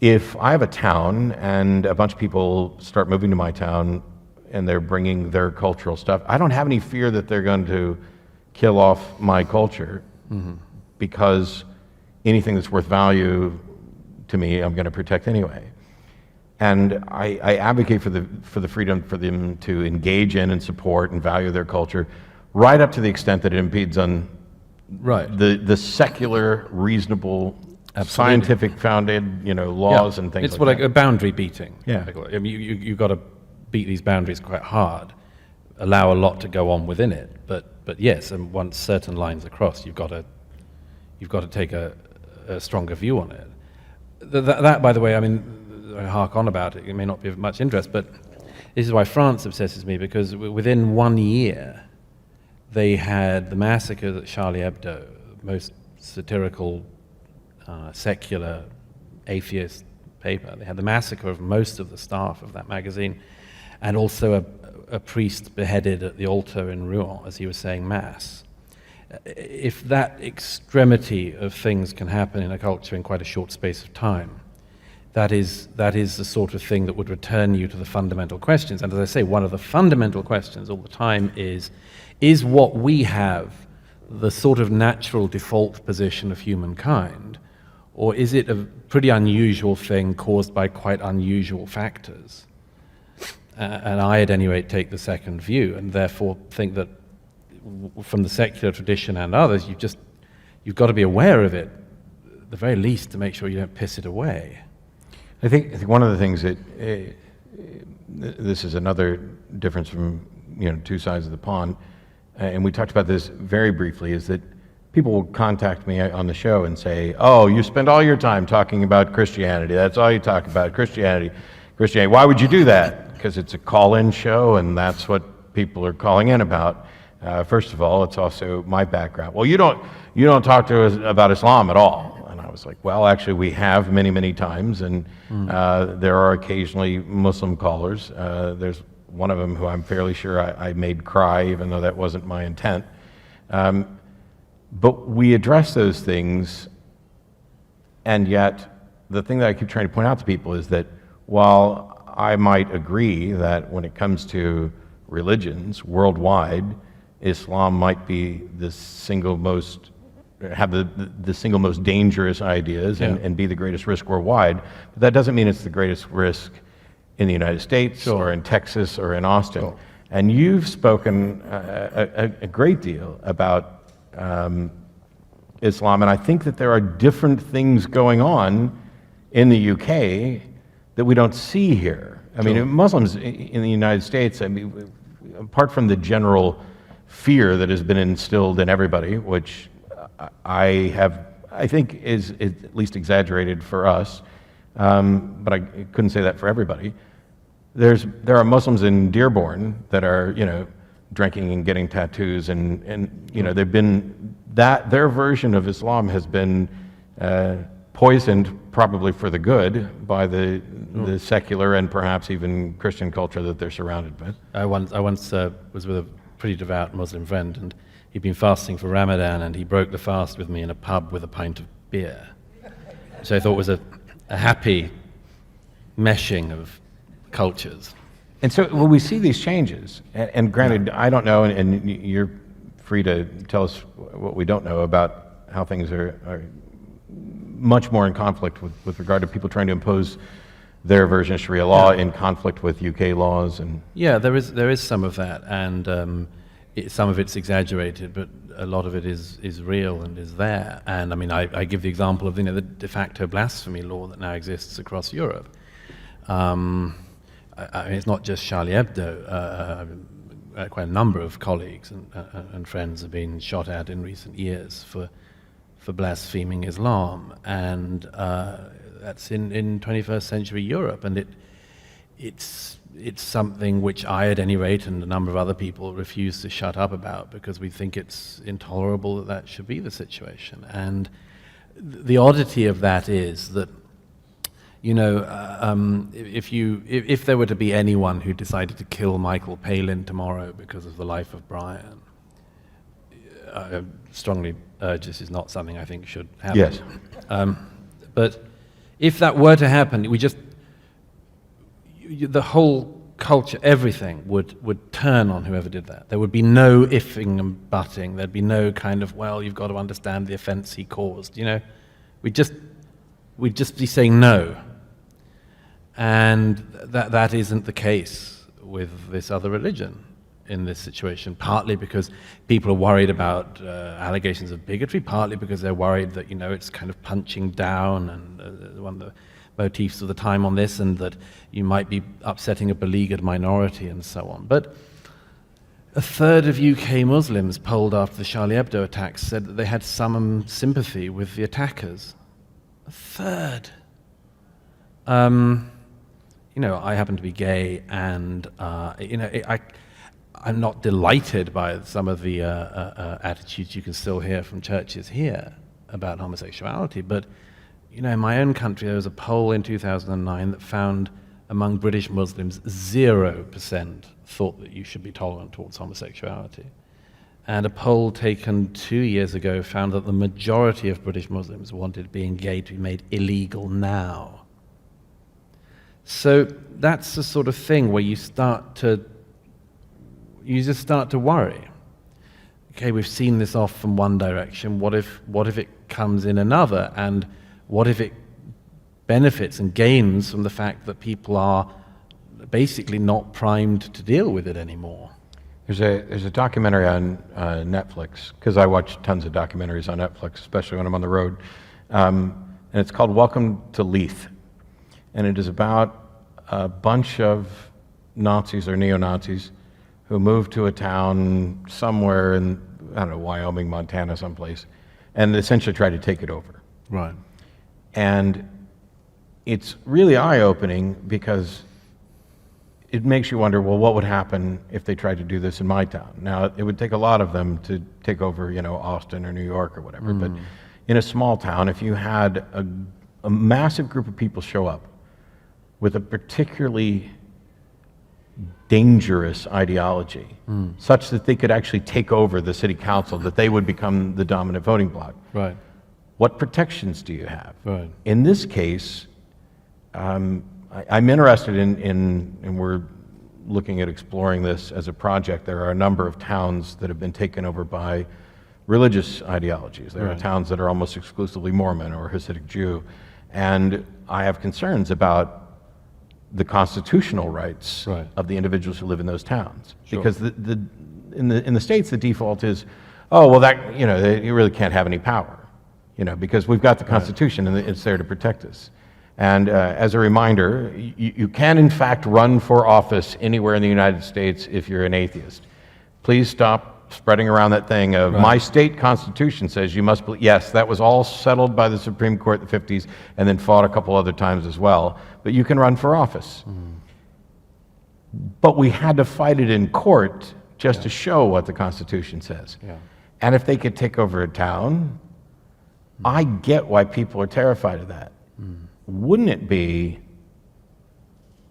if I have a town and a bunch of people start moving to my town and they're bringing their cultural stuff, I don't have any fear that they're going to kill off my culture, because anything that's worth value to me, I'm going to protect anyway. And I advocate for the freedom for them to engage in and support and value their culture, right up to the extent that it impedes on the secular, reasonable, scientific founded, laws and things. It's like a boundary beating. Yeah. I mean, you've got to beat these boundaries quite hard, allow a lot to go on within it. But yes, and once certain lines are crossed, you've got to take a stronger view on it. That, by the way, I mean, I hark on about it. It may not be of much interest, but this is why France obsesses me, because within 1 year, they had the massacre at Charlie Hebdo, most satirical, secular, atheist paper. They had the massacre of most of the staff of that magazine, and also a priest beheaded at the altar in Rouen as he was saying Mass. If that extremity of things can happen in a culture in quite a short space of time, that is the sort of thing that would return you to the fundamental questions. And as I say, one of the fundamental questions all the time is what we have the sort of natural default position of humankind, or is it a pretty unusual thing caused by quite unusual factors? And I, at any rate, take the second view, and therefore think that from the secular tradition and others, you've got to be aware of it, at the very least, to make sure you don't piss it away. I think one of the things that this is another difference from two sides of the pond, and we talked about this very briefly, is that people will contact me on the show and say, "Oh, you spend all your time talking about Christianity. That's all you talk about, Christianity. Why would you do that?" Because it's a call-in show, and that's what people are calling in about. First of all, it's also my background. Well, you don't talk to us about Islam at all. And I was like, well, actually, we have many, many times, and there are occasionally Muslim callers. There's one of them who I'm fairly sure I made cry, even though that wasn't my intent. But we address those things, and yet the thing that I keep trying to point out to people is that while I might agree that when it comes to religions worldwide, Islam might be the single most dangerous ideas and be the greatest risk worldwide, but that doesn't mean it's the greatest risk in the United States or in Texas or in Austin. Sure. And you've spoken a great deal about Islam, and I think that there are different things going on in the UK that we don't see here. I mean, Muslims in the United States, I mean, apart from the general fear that has been instilled in everybody, which I think is at least exaggerated for us, but I couldn't say that for everybody. There are Muslims in Dearborn that are, drinking and getting tattoos, and they've been their version of Islam has been poisoned, probably for the good, by the secular and perhaps even Christian culture that they're surrounded with. I once was with a pretty devout Muslim friend, and he'd been fasting for Ramadan, and he broke the fast with me in a pub with a pint of beer, which I thought was a happy meshing of cultures. And so we see these changes, and granted, I don't know, and you're free to tell us what we don't know about how things are much more in conflict with regard to people trying to impose their version of Sharia law in conflict with UK laws. And there is some of that, and some of it's exaggerated, but a lot of it is real and is there. And I mean, I give the example of the de facto blasphemy law that now exists across Europe. I mean, it's not just Charlie Hebdo. Quite a number of colleagues and friends have been shot at in recent years for blaspheming Islam, and that's in 21st century Europe, and it's something which I, at any rate, and a number of other people refuse to shut up about, because we think it's intolerable that should be the situation. And the oddity of that is that, if there were to be anyone who decided to kill Michael Palin tomorrow because of the life of Brian, strongly urge this is not something I think should happen. Yes. But if that were to happen, the whole culture, everything would turn on whoever did that. There would be no ifing and butting. There'd be no kind of, well, you've got to understand the offense he caused. We'd just be saying no. And that isn't the case with this other religion in this situation, partly because people are worried about allegations of bigotry, partly because they're worried that, it's kind of punching down, and one of the motifs of the time on this, and that you might be upsetting a beleaguered minority and so on. But a third of UK Muslims polled after the Charlie Hebdo attacks said that they had some sympathy with the attackers. A third. I happen to be gay, and I'm not delighted by some of the attitudes you can still hear from churches here about homosexuality, but in my own country, there was a poll in 2009 that found among British Muslims 0% thought that you should be tolerant towards homosexuality. And a poll taken 2 years ago found that the majority of British Muslims wanted being gay to be made illegal now. So that's the sort of thing where you just start to worry. Okay, we've seen this off from one direction. What if it comes in another? And what if it benefits and gains from the fact that people are basically not primed to deal with it anymore? There's a documentary on Netflix, because I watch tons of documentaries on Netflix, especially when I'm on the road, and it's called Welcome to Leith, and it is about a bunch of Nazis or neo-Nazis who moved to a town somewhere in, Wyoming, Montana, someplace, and essentially tried to take it over. Right. And it's really eye-opening because it makes you wonder, well, what would happen if they tried to do this in my town? Now, it would take a lot of them to take over, Austin or New York or whatever, but in a small town, if you had a massive group of people show up with a particularly dangerous ideology, such that they could actually take over the city council, that they would become the dominant voting bloc. Right. What protections do you have? Right. In this case, I'm interested in we're looking at exploring this as a project. There are a number of towns that have been taken over by religious ideologies. There are towns that are almost exclusively Mormon or Hasidic Jew, and I have concerns about the constitutional rights of the individuals who live in those towns. Sure. Because in the States, the default is, oh, well, that, you really can't have any power. Because we've got the Constitution and it's there to protect us. And as a reminder, you can in fact run for office anywhere in the United States if you're an atheist. Please stop spreading around that thing of my state constitution says you must believe. Yes, that was all settled by the Supreme Court in the 50s and then fought a couple other times as well. But you can run for office. But we had to fight it in court just to show what the Constitution says. And if they could take over a town, I get why people are terrified of that. Wouldn't it be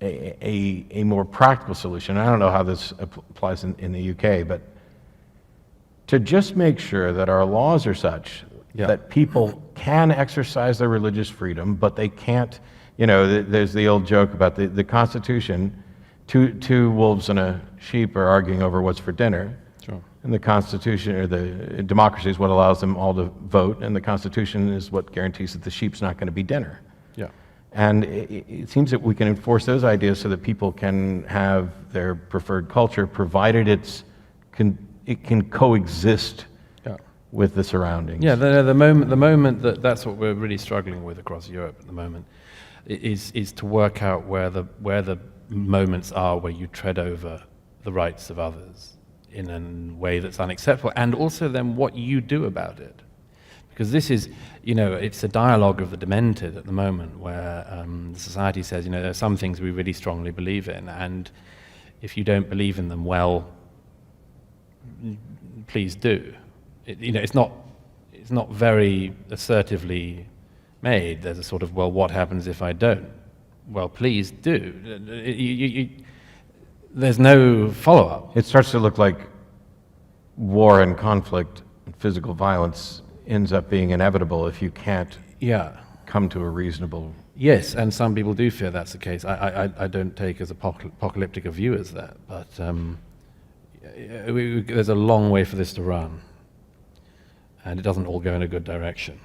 a more practical solution? I don't know how this applies in the UK, but to just make sure that our laws are such that people can exercise their religious freedom, but they can't, there's the old joke about the Constitution, two wolves and a sheep are arguing over what's for dinner. And the Constitution, or the democracy, is what allows them all to vote, and the Constitution is what guarantees that the sheep's not going to be dinner. And it seems that we can enforce those ideas so that people can have their preferred culture, provided it can coexist with the surroundings. The moment that's what we're really struggling with across Europe at the moment, is to work out where the moments are where you tread over the rights of others in a way that's unacceptable, and also then what you do about it. Because this is, it's a dialogue of the demented at the moment, where the society says, there are some things we really strongly believe in, and if you don't believe in them, well, please do. It's not very assertively made. There's a sort of, well, what happens if I don't? Well, please do. There's no follow-up. It starts to look like war and conflict and physical violence ends up being inevitable if you can't come to a reasonable Yes, and some people do fear that's the case. I don't take as apocalyptic a view as that, but there's a long way for this to run, and it doesn't all go in a good direction.